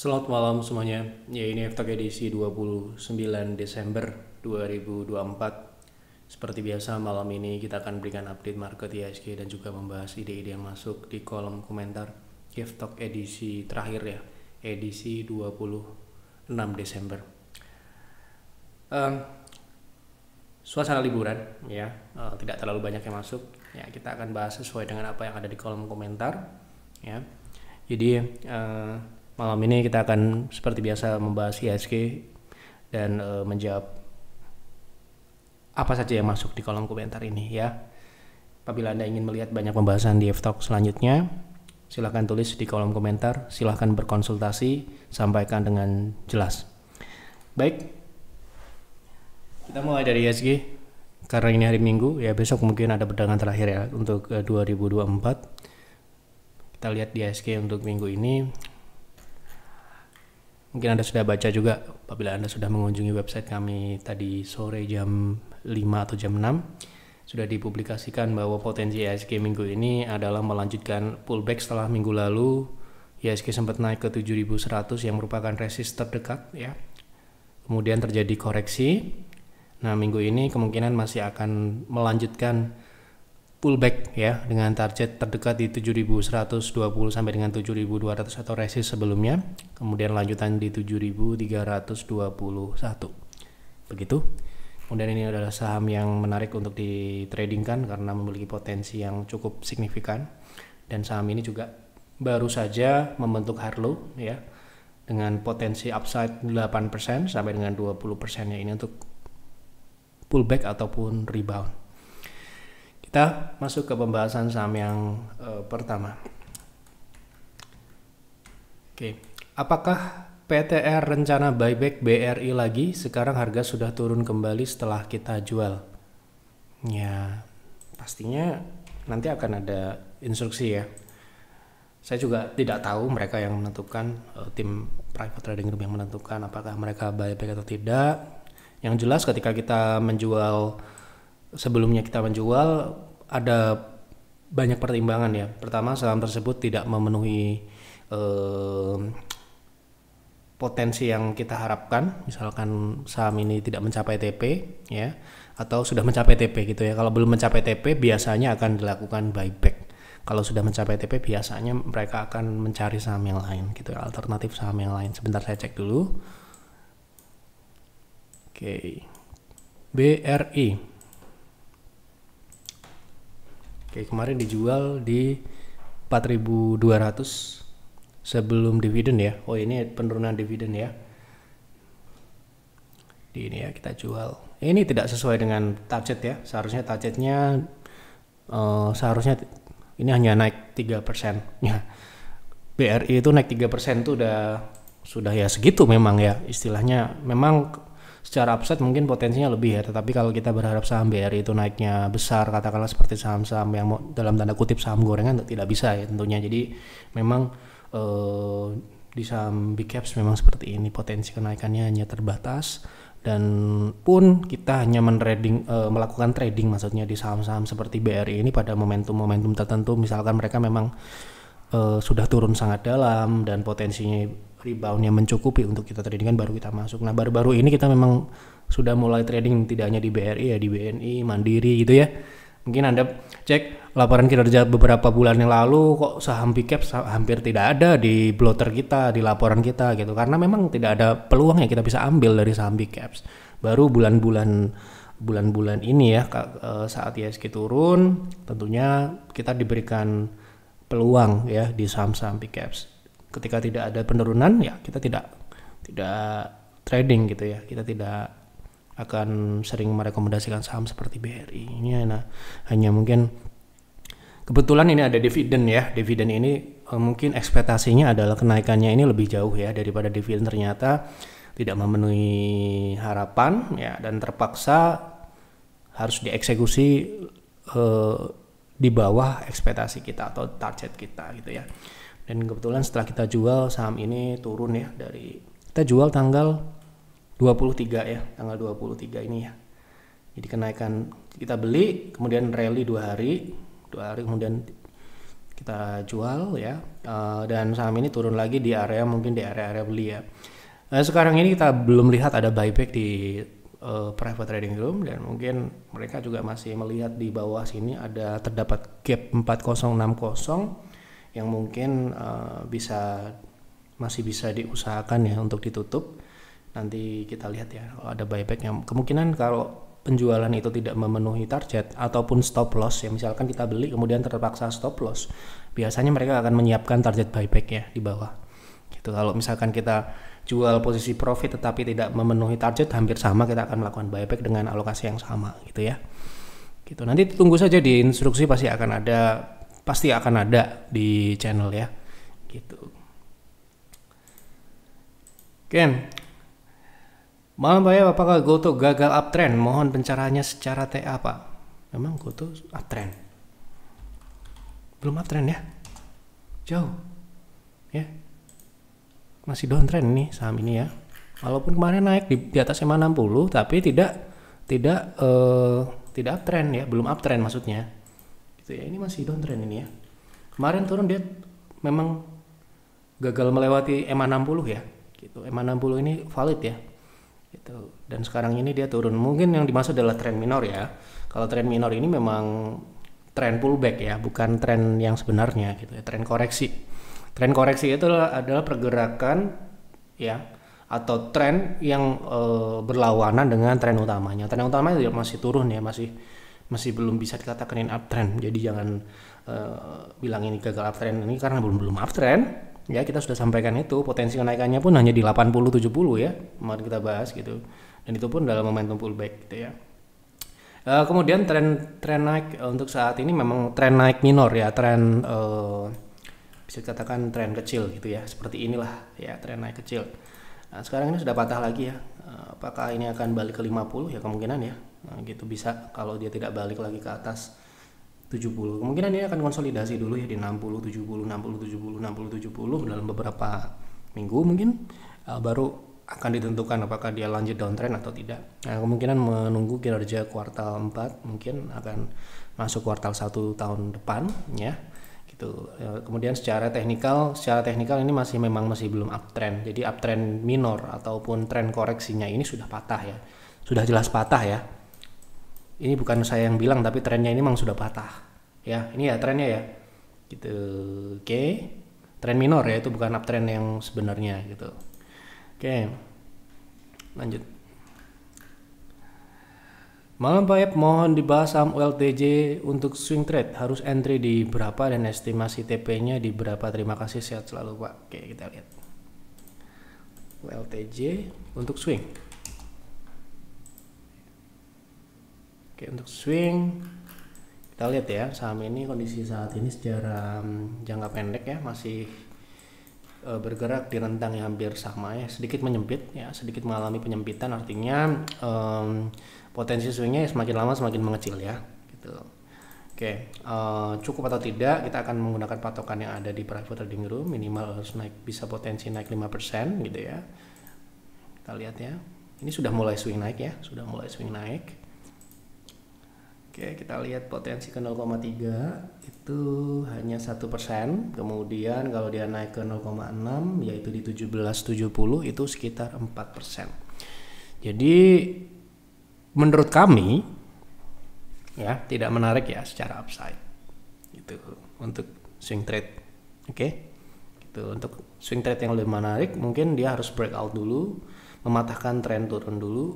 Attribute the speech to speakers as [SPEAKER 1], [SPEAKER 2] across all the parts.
[SPEAKER 1] Selamat malam semuanya. Ya, ini Eftak edisi 29 Desember 2024. Seperti biasa malam ini kita akan berikan update market IHSG dan juga membahas ide-ide yang masuk di kolom komentar Eftak edisi terakhir ya, edisi 26 Desember. Suasana liburan ya, tidak terlalu banyak yang masuk. Ya, kita akan bahas sesuai dengan apa yang ada di kolom komentar ya. Jadi malam ini kita akan seperti biasa membahas IHSG dan menjawab apa saja yang masuk di kolom komentar ini ya. Apabila Anda ingin melihat banyak pembahasan di F-Talk selanjutnya, silahkan tulis di kolom komentar, silahkan berkonsultasi, sampaikan dengan jelas. Baik, kita mulai dari IHSG. Karena ini hari Minggu, ya besok mungkin ada perdagangan terakhir ya untuk 2024. Kita lihat di IHSG untuk minggu ini. Mungkin Anda sudah baca juga apabila Anda sudah mengunjungi website kami tadi sore jam 5 atau jam 6. Sudah dipublikasikan bahwa potensi IHSG minggu ini adalah melanjutkan pullback setelah minggu lalu. IHSG sempat naik ke 7.100 yang merupakan resist terdekat ya. Kemudian terjadi koreksi. Nah, minggu ini kemungkinan masih akan melanjutkan pullback ya dengan target terdekat di 7.120 sampai dengan 7.200 atau resist sebelumnya, kemudian lanjutan di 7.321. Begitu. Kemudian ini adalah saham yang menarik untuk ditradingkan karena memiliki potensi yang cukup signifikan, dan saham ini juga baru saja membentuk hard low ya dengan potensi upside 8% sampai dengan 20% ya, ini untuk pullback ataupun rebound. Kita masuk ke pembahasan saham yang pertama. Oke, apakah PTR rencana buyback BRI lagi? Sekarang harga sudah turun kembali setelah kita jual. Ya, pastinya nanti akan ada instruksi ya. Saya juga tidak tahu, mereka yang menentukan, tim private trading group yang menentukan apakah mereka buyback atau tidak. Yang jelas ketika kita menjual, sebelumnya kita menjual, ada banyak pertimbangan ya. Pertama, saham tersebut tidak memenuhi potensi yang kita harapkan. Misalkan saham ini tidak mencapai TP ya, atau sudah mencapai TP gitu ya. Kalau belum mencapai TP biasanya akan dilakukan buyback. Kalau sudah mencapai TP biasanya mereka akan mencari saham yang lain gitu ya, alternatif saham yang lain. Sebentar saya cek dulu. Oke, BRI. Oke, kemarin dijual di 4.200 sebelum dividen ya. Oh, ini penurunan dividen ya. Di ini ya kita jual. Ini tidak sesuai dengan target ya. Seharusnya targetnya seharusnya ini hanya naik 3% ya. BRI itu naik 3% itu sudah ya segitu memang ya. Istilahnya memang secara upside mungkin potensinya lebih ya, tetapi kalau kita berharap saham BRI itu naiknya besar, katakanlah seperti saham-saham yang dalam tanda kutip saham gorengan, tidak bisa ya tentunya. Jadi memang di saham big caps memang seperti ini, potensi kenaikannya hanya terbatas, dan pun kita hanya melakukan trading maksudnya di saham-saham seperti BRI ini pada momentum-momentum tertentu, misalkan mereka memang sudah turun sangat dalam dan potensinya reboundnya mencukupi untuk kita trading, kan baru kita masuk. Nah, baru-baru ini kita memang sudah mulai trading tidak hanya di BRI ya, di BNI, Mandiri gitu ya. Mungkin Anda cek laporan kinerja beberapa bulan yang lalu, kok saham big caps hampir tidak ada di blotter kita, di laporan kita gitu, karena memang tidak ada peluang yang kita bisa ambil dari saham big caps. Baru bulan-bulan ini ya, saat IHSG turun, tentunya kita diberikan peluang ya di saham-saham big caps. Ketika tidak ada penurunan ya kita tidak trading gitu ya, kita tidak akan sering merekomendasikan saham seperti BRI ini. Nah, hanya mungkin kebetulan ini ada dividen ya. Dividen ini mungkin ekspektasinya adalah kenaikannya ini lebih jauh ya daripada dividen, ternyata tidak memenuhi harapan ya, dan terpaksa harus dieksekusi di bawah ekspektasi kita atau target kita gitu ya. Dan kebetulan setelah kita jual saham ini turun ya, dari kita jual tanggal 23 ya, tanggal 23 ini ya. Jadi kenaikan, kita beli kemudian rally 2 hari kemudian kita jual ya. Dan saham ini turun lagi di area mungkin di area beli ya. Sekarang ini kita belum lihat ada buyback di private trading room, dan mungkin mereka juga masih melihat di bawah sini ada terdapat gap 4060 yang mungkin masih bisa diusahakan ya untuk ditutup. Nanti kita lihat ya kalau ada buyback yang kemungkinan kalau penjualan itu tidak memenuhi target ataupun stop loss ya, misalkan kita beli kemudian terpaksa stop loss, biasanya mereka akan menyiapkan target buyback ya di bawah gitu. Kalau misalkan kita jual posisi profit tetapi tidak memenuhi target, hampir sama kita akan melakukan buyback dengan alokasi yang sama gitu ya. Gitu. Nanti tunggu saja di instruksi, pasti akan ada di channel ya. Gitu. Oke. Malam Pak ya, apakah Goto gagal uptrend? Mohon pencerahannya secara TA Pak. Memang Goto uptrend? Belum uptrend ya? Jauh. Ya. Masih downtrend nih saham ini ya. Walaupun kemarin naik di atas 560 tapi tidak uptrend ya, belum uptrend maksudnya. Gitu ya. Ini masih downtrend ini ya. Kemarin turun dia memang gagal melewati EMA 60 ya. Gitu. EMA 60 ini valid ya. Gitu. Dan sekarang ini dia turun. Mungkin yang dimaksud adalah tren minor ya. Kalau tren minor ini memang tren pullback ya, bukan tren yang sebenarnya gitu ya, tren koreksi. Tren koreksi itu adalah pergerakan ya, atau tren yang berlawanan dengan tren utamanya. Tren utamanya masih turun ya, masih belum bisa dikatakan ini uptrend. Jadi jangan bilang ini gagal uptrend ini karena belum uptrend. Ya, kita sudah sampaikan itu potensi kenaikannya pun hanya di 80-70 ya, kemarin kita bahas gitu. Dan itu pun dalam momentum pullback gitu ya. Kemudian tren naik untuk saat ini memang tren naik minor ya, tren bisa dikatakan tren kecil gitu ya, seperti inilah ya, tren naik kecil. Nah, sekarang ini sudah patah lagi ya. Apakah ini akan balik ke 50 ya, kemungkinan ya. Nah, gitu bisa kalau dia tidak balik lagi ke atas 70. Kemungkinan ini akan konsolidasi dulu ya di 60 70 60 70 60 70 dalam beberapa minggu mungkin, baru akan ditentukan apakah dia lanjut downtrend atau tidak. Nah, kemungkinan menunggu kinerja kuartal 4, mungkin akan masuk kuartal 1 tahun depan ya. Gitu. Kemudian secara teknikal ini masih belum uptrend. Jadi uptrend minor ataupun tren koreksinya ini sudah patah ya. Sudah jelas patah ya. Ini bukan saya yang bilang, tapi trennya ini memang sudah patah. Ya, ini ya trennya ya. Gitu. Oke. Tren minor ya, itu bukan uptrend yang sebenarnya gitu. Oke. Lanjut. Malam Pak Yap, mohon dibahas saham ULTJ untuk swing trade. Harus entry di berapa dan estimasi TP-nya di berapa? Terima kasih, sehat selalu Pak. Oke, kita lihat. ULTJ untuk swing. Oke, untuk swing kita lihat ya, saham ini kondisi saat ini secara jangka pendek ya masih bergerak di rentang yang hampir sama ya, sedikit menyempit ya, sedikit mengalami penyempitan, artinya potensi swingnya semakin lama semakin mengecil ya gitu. Oke, cukup atau tidak, kita akan menggunakan patokan yang ada di private trading room, minimal harus naik, bisa potensi naik 5% gitu ya. Kita lihat ya, ini sudah mulai swing naik ya, sudah mulai swing naik. Oke, kita lihat potensi ke 0,3 itu hanya 1%. Kemudian kalau dia naik ke 0,6 yaitu di 1770 itu sekitar 4%. Jadi menurut kami ya tidak menarik ya secara upside gitu untuk swing trade. Oke. Gitu, untuk swing trade yang lebih menarik mungkin dia harus breakout dulu, mematahkan tren turun dulu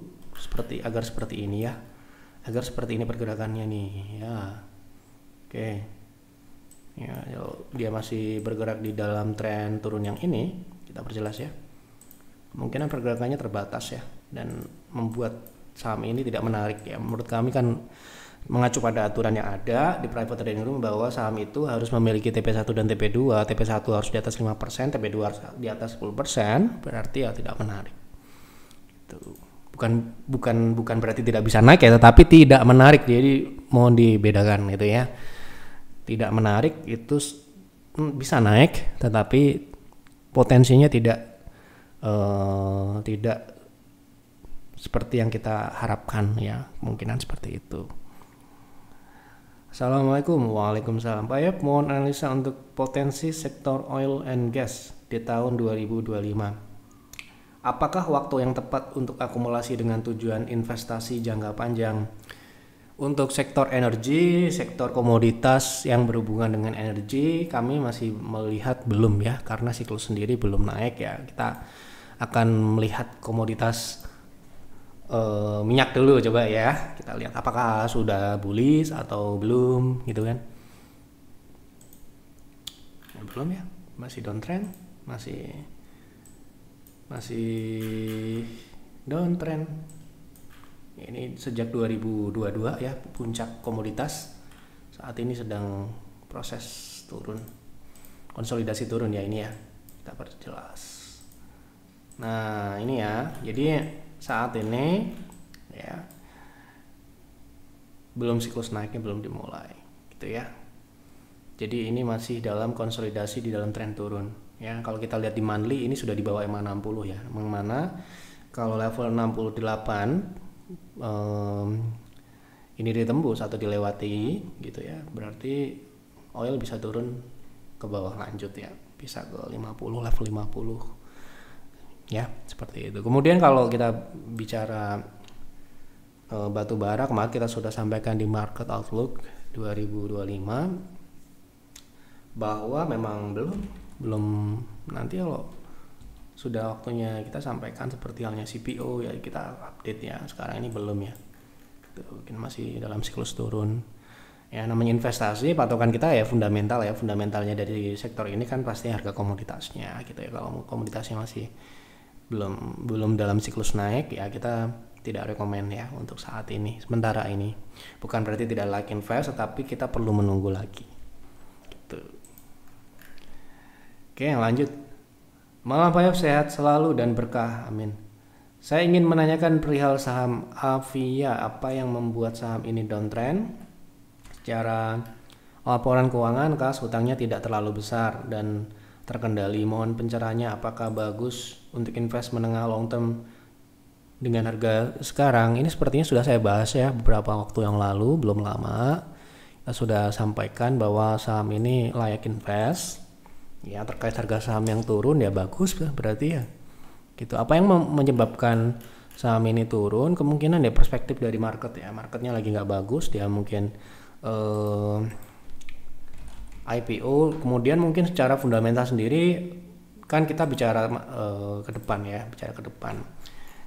[SPEAKER 1] agar seperti ini ya. Agar seperti ini pergerakannya nih ya. Oke. Ya, kalau dia masih bergerak di dalam tren turun yang ini, kita perjelas ya, kemungkinan pergerakannya terbatas ya, dan membuat saham ini tidak menarik ya. Menurut kami kan mengacu pada aturan yang ada di private trading room bahwa saham itu harus memiliki TP1 dan TP2. TP1 harus di atas 5%, TP2 harus di atas 10%, berarti ya tidak menarik. Itu bukan berarti tidak bisa naik ya, tetapi tidak menarik. Jadi mohon dibedakan gitu ya. Tidak menarik itu bisa naik, tetapi potensinya tidak seperti yang kita harapkan ya, kemungkinan seperti itu. Assalamualaikum. Waalaikumsalam. Pak Yap, mohon analisa untuk potensi sektor oil and gas di tahun 2025. Apakah waktu yang tepat untuk akumulasi dengan tujuan investasi jangka panjang? Untuk sektor energi, sektor komoditas yang berhubungan dengan energi, kami masih melihat belum ya, karena siklus sendiri belum naik ya. Kita akan melihat komoditas minyak dulu coba ya. Kita lihat apakah sudah bullish atau belum gitu kan. Belum ya, masih downtrend, masih downtrend. Ini sejak 2022 ya, puncak komoditas. Saat ini sedang proses turun, konsolidasi turun ya ini ya. Kita perjelas. Nah ini ya, jadi saat ini ya belum siklus naiknya belum dimulai gitu ya. Jadi ini masih dalam konsolidasi di dalam tren turun ya. Kalau kita lihat di monthly ini sudah di bawah EMA 60 ya. Mana kalau level 68 ini ditembus atau dilewati gitu ya, berarti oil bisa turun ke bawah lanjut ya, bisa ke 50, level 50 ya, seperti itu. Kemudian kalau kita bicara batu bara, kemarin kita sudah sampaikan di market outlook 2025 bahwa memang belum nanti kalau sudah waktunya kita sampaikan seperti halnya CPO ya, kita update ya. Sekarang ini belum ya, mungkin masih dalam siklus turun ya. Namanya investasi, patokan kita ya fundamental ya, fundamentalnya dari sektor ini kan pasti harga komoditasnya gitu ya. Kalau komoditasnya masih belum dalam siklus naik ya, kita tidak rekomend ya untuk saat ini, sementara ini. Bukan berarti tidak like invest, tetapi kita perlu menunggu lagi gitu. Oke, lanjut. Malam Pak Yop, sehat selalu dan berkah, amin. Saya ingin menanyakan perihal saham Avia, apa yang membuat saham ini downtrend? Secara laporan keuangan, kas hutangnya tidak terlalu besar dan terkendali. Mohon pencerahannya, apakah bagus untuk invest menengah long term dengan harga sekarang? Ini sepertinya sudah saya bahas ya beberapa waktu yang lalu, belum lama. Kita sudah sampaikan bahwa saham ini layak invest. Ya, terkait harga saham yang turun ya bagus berarti ya gitu. Apa yang menyebabkan saham ini turun? Kemungkinan ya perspektif dari market ya, marketnya lagi nggak bagus, dia mungkin IPO. Kemudian mungkin secara fundamental sendiri kan kita bicara ke depan ya, bicara ke depan.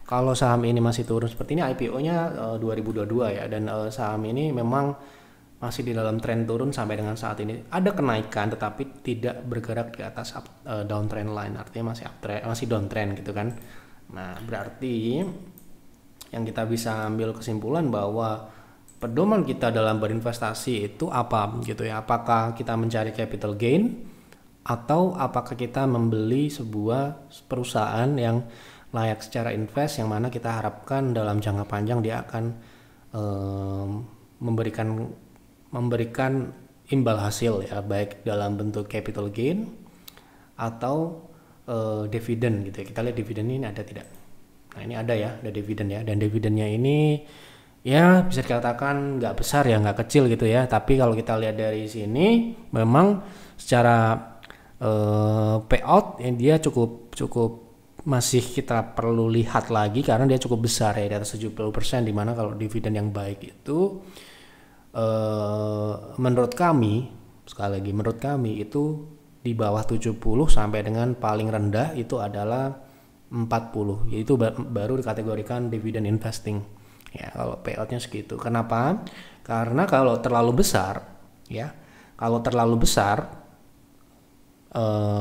[SPEAKER 1] Kalau saham ini masih turun seperti ini, IPO-nya 2022 ya, dan saham ini memang masih di dalam tren turun sampai dengan saat ini. Ada kenaikan tetapi tidak bergerak di atas downtrend line, artinya masih downtrend gitu kan. Nah, berarti yang kita bisa ambil kesimpulan bahwa pedoman kita dalam berinvestasi itu apa gitu ya. Apakah kita mencari capital gain atau apakah kita membeli sebuah perusahaan yang layak secara invest, yang mana kita harapkan dalam jangka panjang dia akan memberikan imbal hasil ya, baik dalam bentuk capital gain atau dividen gitu ya. Kita lihat dividen ini ada tidak. Nah ini ada ya, ada dividen ya, dan dividennya ini ya bisa dikatakan nggak besar ya, nggak kecil gitu ya. Tapi kalau kita lihat dari sini memang secara payout dia cukup masih kita perlu lihat lagi karena dia cukup besar ya, di atas 70%, dimana kalau dividen yang baik itu menurut kami, sekali lagi menurut kami itu di bawah 70 sampai dengan paling rendah itu adalah 40, yaitu baru dikategorikan dividend investing ya, kalau payoutnya segitu. Kenapa? Karena kalau terlalu besar ya,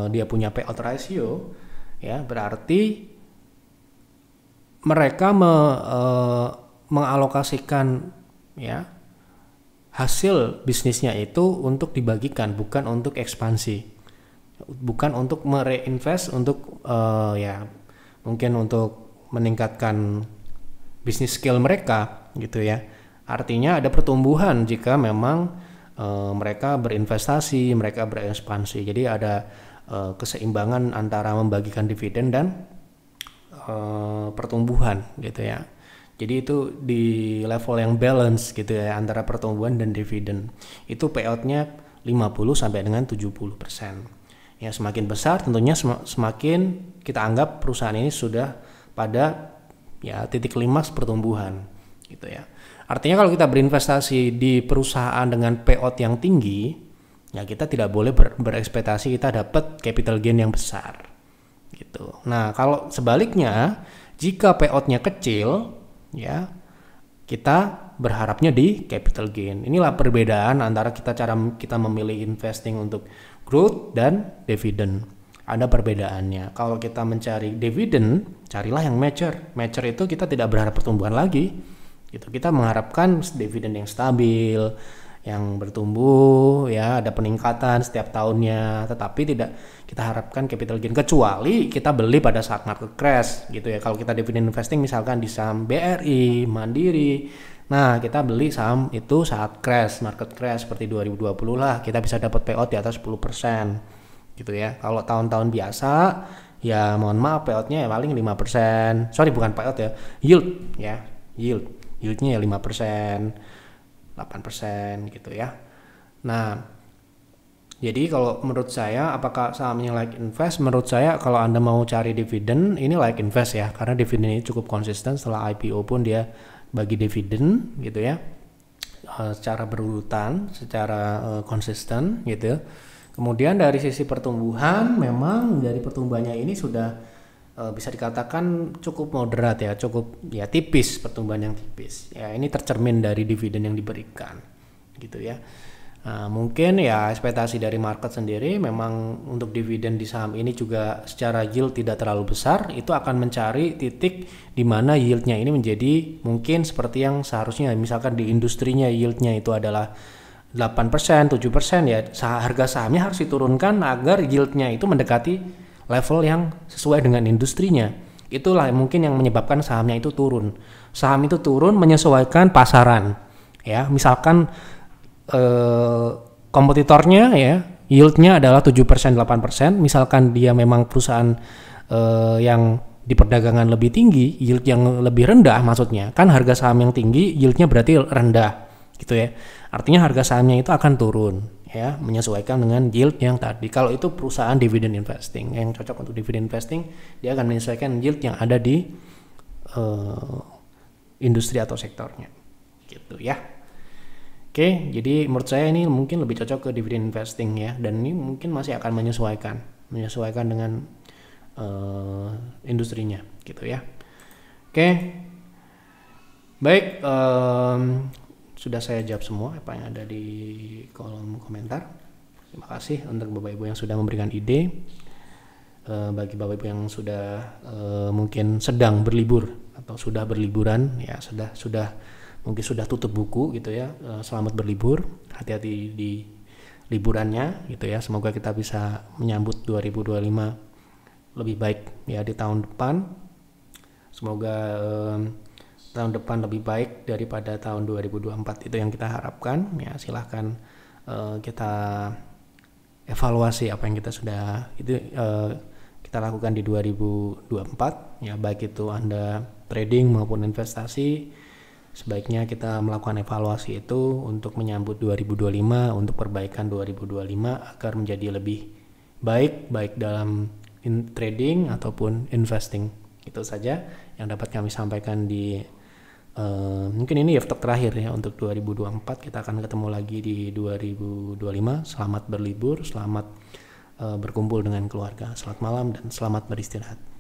[SPEAKER 1] dia punya payout ratio ya, berarti mereka mengalokasikan ya hasil bisnisnya itu untuk dibagikan, bukan untuk ekspansi, bukan untuk mereinvest untuk ya mungkin untuk meningkatkan bisnis skill mereka gitu ya. Artinya ada pertumbuhan jika memang mereka berinvestasi, mereka berekspansi. Jadi ada keseimbangan antara membagikan dividen dan pertumbuhan gitu ya. Jadi itu di level yang balance gitu ya antara pertumbuhan dan dividen. Itu payout-nya 50 sampai dengan 70%. Ya, semakin besar tentunya semakin kita anggap perusahaan ini sudah pada ya titik klimaks pertumbuhan gitu ya. Artinya kalau kita berinvestasi di perusahaan dengan payout yang tinggi, ya kita tidak boleh berekspektasi kita dapat capital gain yang besar gitu. Nah, kalau sebaliknya jika payout-nya kecil, ya kita berharapnya di capital gain. Inilah perbedaan antara cara kita memilih investing untuk growth dan dividen. Ada perbedaannya. Kalau kita mencari dividen, carilah yang mature. Mature itu kita tidak berharap pertumbuhan lagi. Gitu. Kita mengharapkan dividen yang stabil, yang bertumbuh, ya ada peningkatan setiap tahunnya, tetapi tidak kita harapkan capital gain kecuali kita beli pada saat market crash gitu ya. Kalau kita dividen investing misalkan di saham BRI, Mandiri, nah kita beli saham itu saat crash, market crash seperti 2020 lah, kita bisa dapat payout di atas 10% gitu ya. Kalau tahun-tahun biasa ya mohon maaf payoutnya ya paling 5%, sorry bukan payout ya, yield ya, yieldnya ya 5%, 8% gitu ya. Nah, jadi kalau menurut saya apakah sahamnya like invest? Menurut saya kalau Anda mau cari dividen ini like invest ya, karena dividen ini cukup konsisten. Setelah IPO pun dia bagi dividen gitu ya, secara berurutan, secara konsisten gitu. Kemudian dari sisi pertumbuhan, memang dari pertumbuhannya ini sudah bisa dikatakan cukup moderat ya, cukup ya tipis, pertumbuhan yang tipis ya. Ini tercermin dari dividen yang diberikan gitu ya. Mungkin ya ekspektasi dari market sendiri memang untuk dividen di saham ini juga secara yield tidak terlalu besar, itu akan mencari titik di mana yieldnya ini menjadi mungkin seperti yang seharusnya. Misalkan di industrinya yieldnya itu adalah 8%, 7% ya, harga sahamnya harus diturunkan agar yieldnya itu mendekati level yang sesuai dengan industrinya. Itulah mungkin yang menyebabkan sahamnya itu turun. Saham itu turun menyesuaikan pasaran. Ya, misalkan kompetitornya ya yieldnya adalah 7%, 8%. Misalkan dia memang perusahaan yang di perdagangan lebih tinggi, yield yang lebih rendah maksudnya. Kan harga saham yang tinggi, yieldnya berarti rendah gitu ya. Artinya harga sahamnya itu akan turun. Ya, menyesuaikan dengan yield yang tadi. Kalau itu perusahaan dividend investing yang cocok untuk dividend investing, dia akan menyesuaikan yield yang ada di industri atau sektornya gitu ya. Oke, jadi menurut saya ini mungkin lebih cocok ke dividend investing ya, dan ini mungkin masih akan menyesuaikan dengan industrinya gitu ya. Oke, baik, sudah saya jawab semua apa yang ada di kolom komentar. Terima kasih untuk Bapak Ibu yang sudah memberikan ide. Bagi Bapak Ibu yang sudah mungkin sedang berlibur atau sudah berliburan ya, mungkin sudah tutup buku gitu ya, selamat berlibur, hati-hati di liburannya gitu ya. Semoga kita bisa menyambut 2025 lebih baik ya di tahun depan. Semoga tahun depan lebih baik daripada tahun 2024, itu yang kita harapkan ya. Silahkan kita evaluasi apa yang kita sudah kita lakukan di 2024 ya, baik itu Anda trading maupun investasi. Sebaiknya kita melakukan evaluasi itu untuk menyambut 2025, untuk perbaikan 2025 agar menjadi lebih baik dalam trading ataupun investing. Itu saja yang dapat kami sampaikan di mungkin ini talk terakhir ya untuk 2024. Kita akan ketemu lagi di 2025. Selamat berlibur, selamat berkumpul dengan keluarga. Selamat malam dan selamat beristirahat.